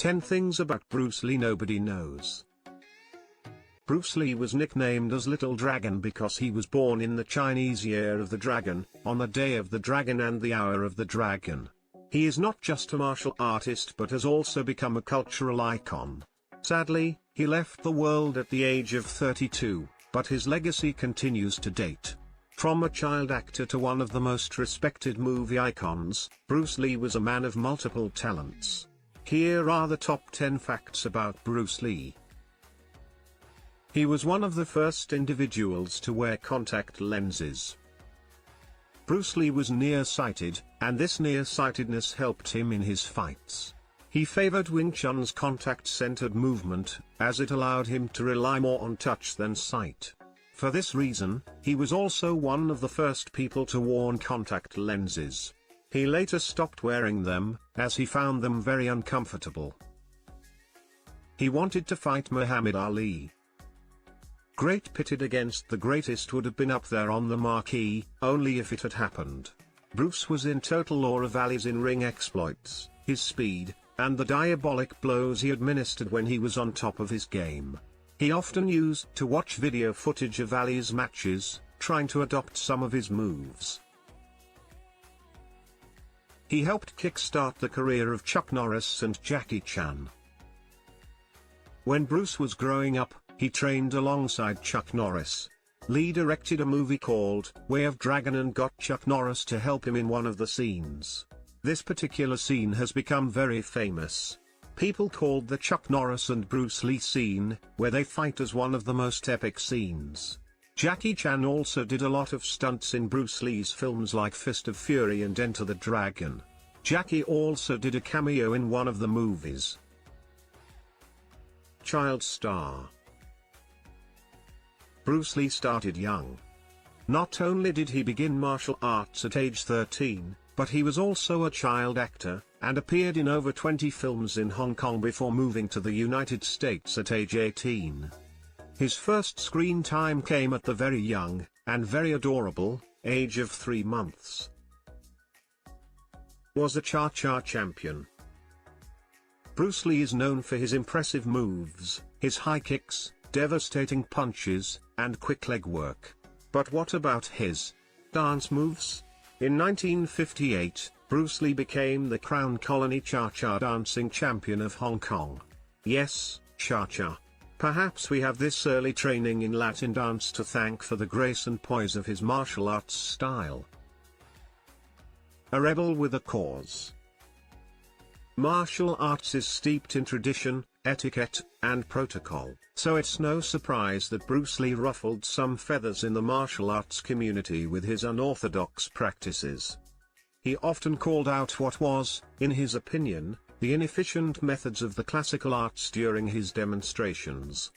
10 Things About Bruce Lee Nobody Knows. Bruce Lee was nicknamed as Little Dragon because he was born in the Chinese Year of the Dragon, on the Day of the Dragon and the Hour of the Dragon. He is not just a martial artist but has also become a cultural icon. Sadly, he left the world at the age of 32, but his legacy continues to date. From a child actor to one of the most respected movie icons, Bruce Lee was a man of multiple talents. Here are the top 10 facts about Bruce Lee. He was one of the first individuals to wear contact lenses. Bruce Lee was nearsighted, and this nearsightedness helped him in his fights. He favored Wing Chun's contact-centered movement, as it allowed him to rely more on touch than sight. For this reason, he was also one of the first people to worn contact lenses. He later stopped wearing them, as he found them very uncomfortable. He wanted to fight Muhammad Ali. Great pitted against the greatest would have been up there on the marquee, only if it had happened. Bruce was in total awe of Ali's in-ring exploits, his speed, and the diabolic blows he administered when he was on top of his game. He often used to watch video footage of Ali's matches, trying to adopt some of his moves. He helped kickstart the career of Chuck Norris and Jackie Chan. When Bruce was growing up, he trained alongside Chuck Norris. Lee directed a movie called Way of Dragon and got Chuck Norris to help him in one of the scenes. This particular scene has become very famous. People called the Chuck Norris and Bruce Lee scene, where they fight, as one of the most epic scenes. Jackie Chan also did a lot of stunts in Bruce Lee's films like Fist of Fury and Enter the Dragon. Jackie also did a cameo in one of the movies. Child star. Bruce Lee started young. Not only did he begin martial arts at age 13, but he was also a child actor, and appeared in over 20 films in Hong Kong before moving to the United States at age 18. His first screen time came at the very young, and very adorable, age of 3 months. Was a cha-cha champion. Bruce Lee is known for his impressive moves, his high kicks, devastating punches, and quick leg work. But what about his dance moves? In 1958, Bruce Lee became the Crown Colony Cha-Cha dancing champion of Hong Kong. Yes, cha-cha. Perhaps we have this early training in Latin dance to thank for the grace and poise of his martial arts style. A rebel with a cause. Martial arts is steeped in tradition, etiquette, and protocol, so it's no surprise that Bruce Lee ruffled some feathers in the martial arts community with his unorthodox practices. He often called out what was, in his opinion, the inefficient methods of the classical arts during his demonstrations.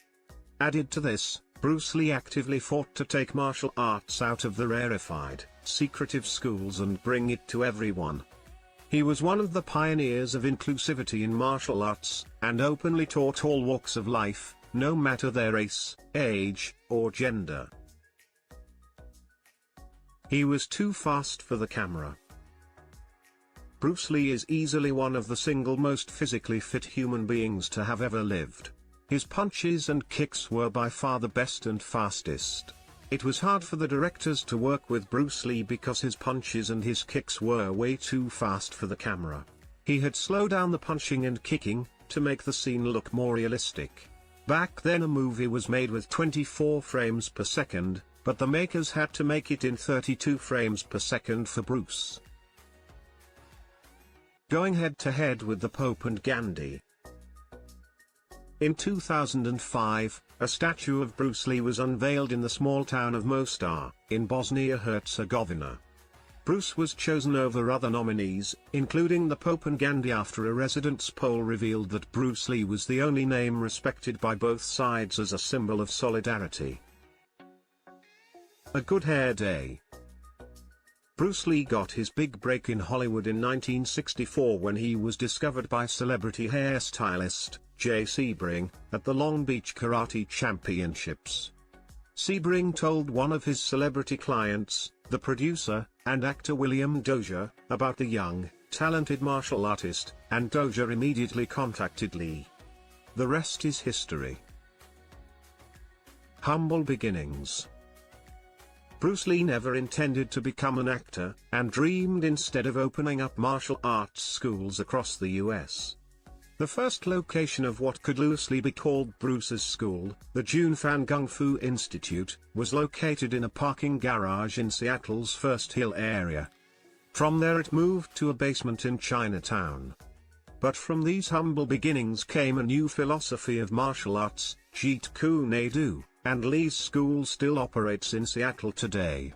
Added to this, Bruce Lee actively fought to take martial arts out of the rarefied, secretive schools and bring it to everyone. He was one of the pioneers of inclusivity in martial arts, and openly taught all walks of life, no matter their race, age, or gender. He was too fast for the camera. Bruce Lee is easily one of the single most physically fit human beings to have ever lived. His punches and kicks were by far the best and fastest. It was hard for the directors to work with Bruce Lee because his punches and his kicks were way too fast for the camera. He had slowed down the punching and kicking, to make the scene look more realistic. Back then a movie was made with 24 frames per second, but the makers had to make it in 32 frames per second for Bruce. Going head-to-head with the Pope and Gandhi. In 2005, a statue of Bruce Lee was unveiled in the small town of Mostar, in Bosnia-Herzegovina. Bruce was chosen over other nominees, including the Pope and Gandhi, after a residents' poll revealed that Bruce Lee was the only name respected by both sides as a symbol of solidarity. A good hair day. Bruce Lee got his big break in Hollywood in 1964 when he was discovered by celebrity hairstylist Jay Sebring at the Long Beach Karate Championships. Sebring told one of his celebrity clients, the producer and actor William Dozier, about the young, talented martial artist, and Doja immediately contacted Lee. The rest is history. Humble beginnings. Bruce Lee never intended to become an actor, and dreamed instead of opening up martial arts schools across the US. The first location of what could loosely be called Bruce's school, the Junfan Kung Fu Institute, was located in a parking garage in Seattle's First Hill area. From there it moved to a basement in Chinatown. But from these humble beginnings came a new philosophy of martial arts, Jeet Kune Do, and Lee's school still operates in Seattle today.